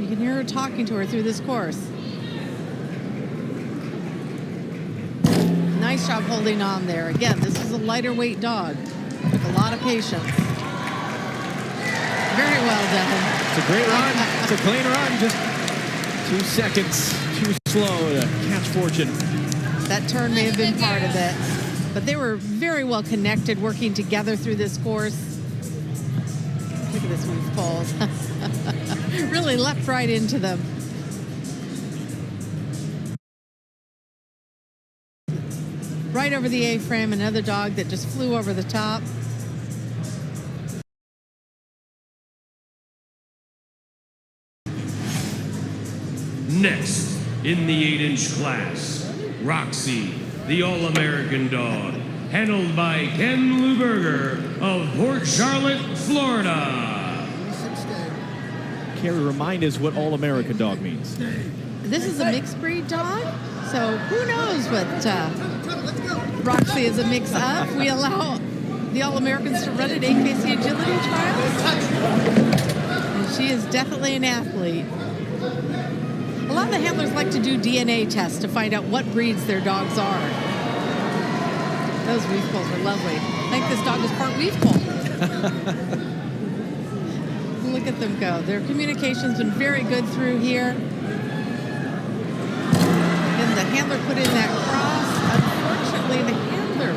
You can hear her talking to her through this course. Nice job holding on there. Again, this is a lighter weight dog with a lot of patience. Very well done. It's a great run. It's a clean run. Just 2 seconds too slow to catch Fortune. That turn may have been part of it, but they were very well connected, working together through this course. Look at this weave pulls. Really leapt right into them. Right over the A-frame, another dog that just flew over the top. Next, in the 8-inch class, Roxy, the All-American dog, handled by Ken Luberger of Port Charlotte, Florida. Carrie, remind us what All-American dog means. This is a mixed breed dog, so who knows what Roxy is a mix of. We allow the All-Americans to run at AKC agility trials, and she is definitely an athlete. A lot of the handlers like to do DNA tests to find out what breeds their dogs are. Those weave pulls are lovely. I think this dog is part weave pull. Look at them go. Their communication's been very good through here. And the handler put in that cross. Unfortunately, the handler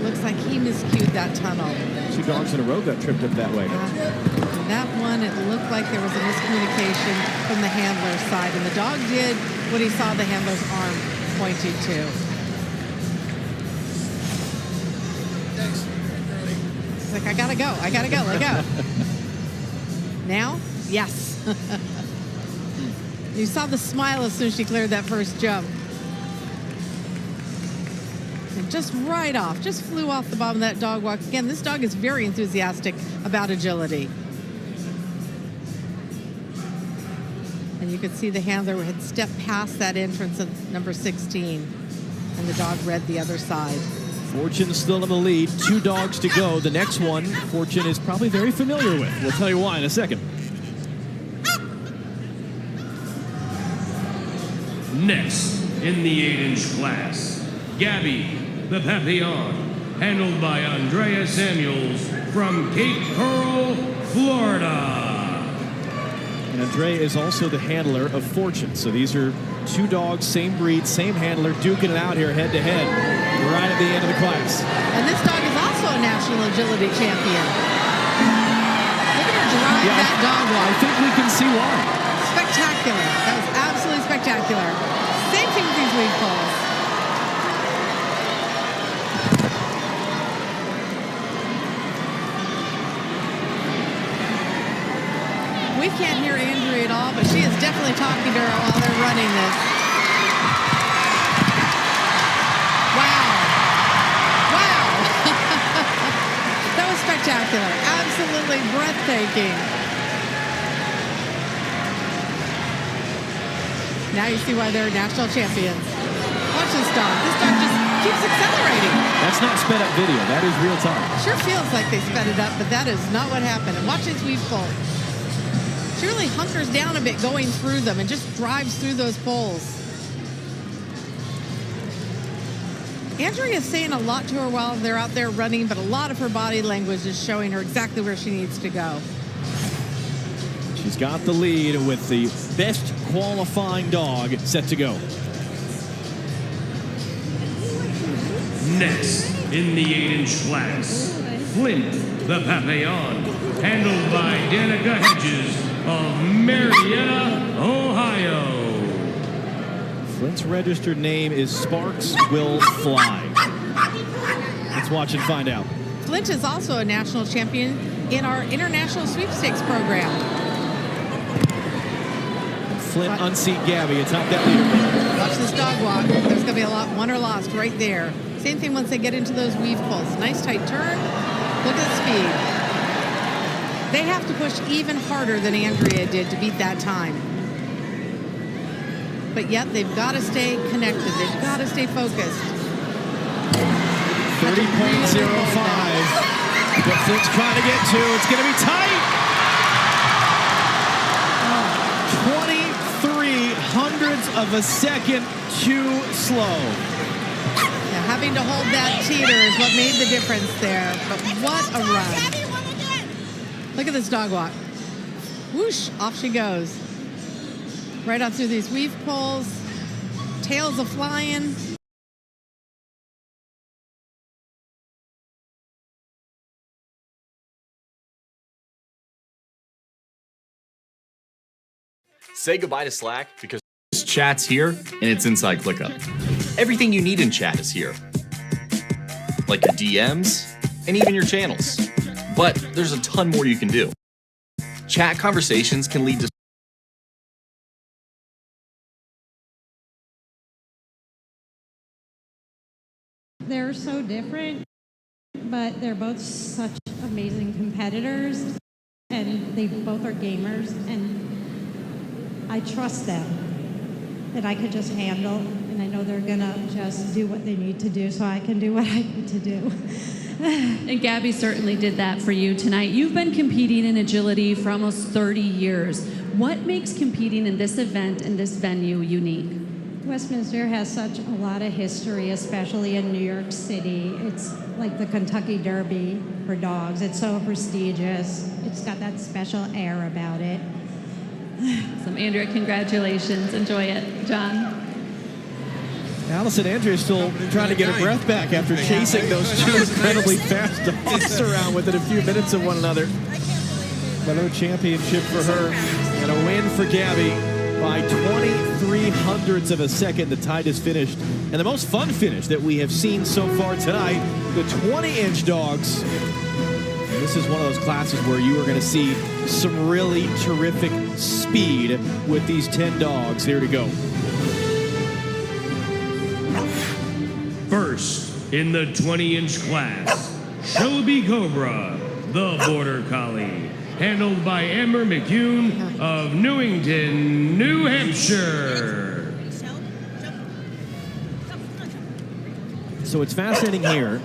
looks like he miscued that tunnel. 2 dogs in a row got tripped up that way. That one, it looked like there was a miscommunication from the handler's side, and the dog did what he saw the handler's arm pointing to. He's like, I gotta go, let go. Now? Yes. You saw the smile as soon as she cleared that first jump. And just right off, just flew off the bottom of that dog walk. Again, this dog is very enthusiastic about agility. And you could see the handler had stepped past that entrance of number 16, and the dog read the other side. Fortune still in the lead. 2 dogs to go. The next one, Fortune is probably very familiar with. We'll tell you why in a second. Next, in the 8-inch class, Gabby, the Papillon, handled by Andrea Samuels from Cape Coral, Florida. And Andrea is also the handler of Fortune. So these are 2 dogs, same breed, same handler, duking it out here head to head right at the end of the class. And this dog is also a national agility champion. Look at her drive that dog walk. I think we can see why. Spectacular. That was absolutely spectacular. Same thing with these weave pulls. We can't hear Andrea at all, but she is definitely talking to her while they're running this. Wow. Wow. That was spectacular. Absolutely breathtaking. Now you see why they're national champions. Watch this dog. This dog just keeps accelerating. That's not sped up video. That is real time. Sure feels like they sped it up, but that is not what happened. And watch this weave pull. She really hunkers down a bit going through them and just drives through those poles. Andrea is saying a lot to her while they're out there running, but a lot of her body language is showing her exactly where she needs to go. She's got the lead with the best qualifying dog set to go. Next, in the 8-inch class, Flint, the Papillon, handled by Danica Hedges of Marietta, Ohio. Flint's registered name is Sparks Will Fly. Let's watch and find out. Flint is also a national champion in our international sweepstakes program. Flint unseat Gabby atop that leaderboard. Watch this dog walk. There's going to be a lot won or lost right there. Same thing once they get into those weave pulls. Nice tight turn. Look at the speed. They have to push even harder than Andrea did to beat that time. But yet they've got to stay connected. They've got to stay focused. 30.05. What Flint's trying to get to. It's going to be tight. of a second too slow. Yeah, having to hold that teeter is what made the difference there. But what a run. Look at this dog walk. Whoosh, off she goes. Right on through these weave poles. Tails a flying. Say goodbye to Slack because chat's here and it's inside ClickUp. Everything you need in chat is here, like your DMs and even your channels. But there's a ton more you can do. Chat conversations can lead to They're so different, but they're both such amazing competitors, and they both are gamers, and I trust them that I could just handle, and I know they're gonna just do what they need to do so I can do what I need to do. And Gabby certainly did that for you tonight. You've been competing in agility for almost 30 years. What makes competing in this event and this venue unique? Westminster has such a lot of history, especially in New York City. It's like the Kentucky Derby for dogs. It's so prestigious. It's got that special air about it. So, Andrea, congratulations. Enjoy it. John? Allison Andrea's still trying to get her breath back after chasing those two incredibly fast dogs around within a few minutes of one another. Another championship for her and a win for Gabby by 23 hundredths of a second. The tide is finished. And the most fun finish that we have seen so far tonight, the 20-inch dogs. And this is one of those classes where you are going to see some really terrific speed with these 10 dogs here to go. First, in the 20-inch class, Shelby Cobra, the Border Collie, handled by Amber McCune of Newington, New Hampshire. So it's fascinating here.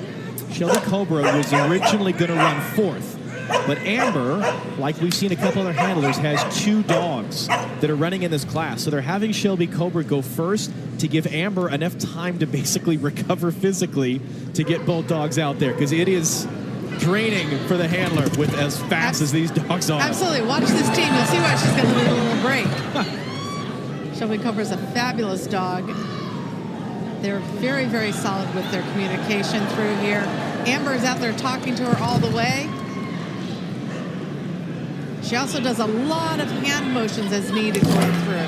Shelby Cobra was originally going to run fourth. But Amber, like we've seen a couple other handlers, has two dogs that are running in this class. So they're having Shelby Cobra go first to give Amber enough time to basically recover physically to get both dogs out there, because it is draining for the handler with as fast as these dogs are. Absolutely. Watch this team. You'll see why she's going to need a little break. Shelby Cobra's a fabulous dog. They're very, very solid with their communication through here. Amber is out there talking to her all the way. She also does a lot of hand motions as needed going through.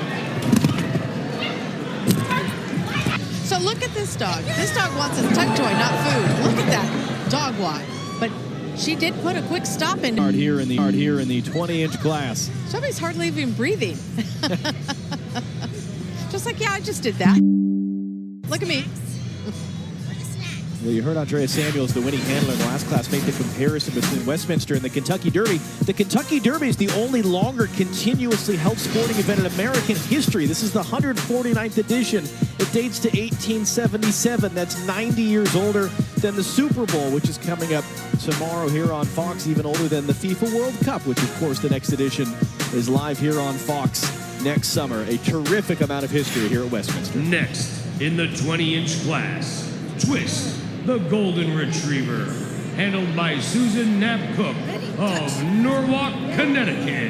So look at this dog. This dog wants a tug toy, not food. Look at that dog walk. But she did put a quick stop in. Here in the 20-inch class. Shelby's hardly even breathing. Just like, yeah, I just did that. Look at me. Well, you heard Andrea Samuels, the winning handler in the last class, make the comparison between Westminster and the Kentucky Derby. The Kentucky Derby is the only longer continuously held sporting event in American history. This is the 149th edition. It dates to 1877. That's 90 years older than the Super Bowl, which is coming up tomorrow here on Fox, even older than the FIFA World Cup, which, of course, the next edition is live here on Fox next summer. A terrific amount of history here at Westminster. Next, in the 20-inch class, Twist, the Golden Retriever, handled by Susan Knapp Cook of Norwalk, Connecticut.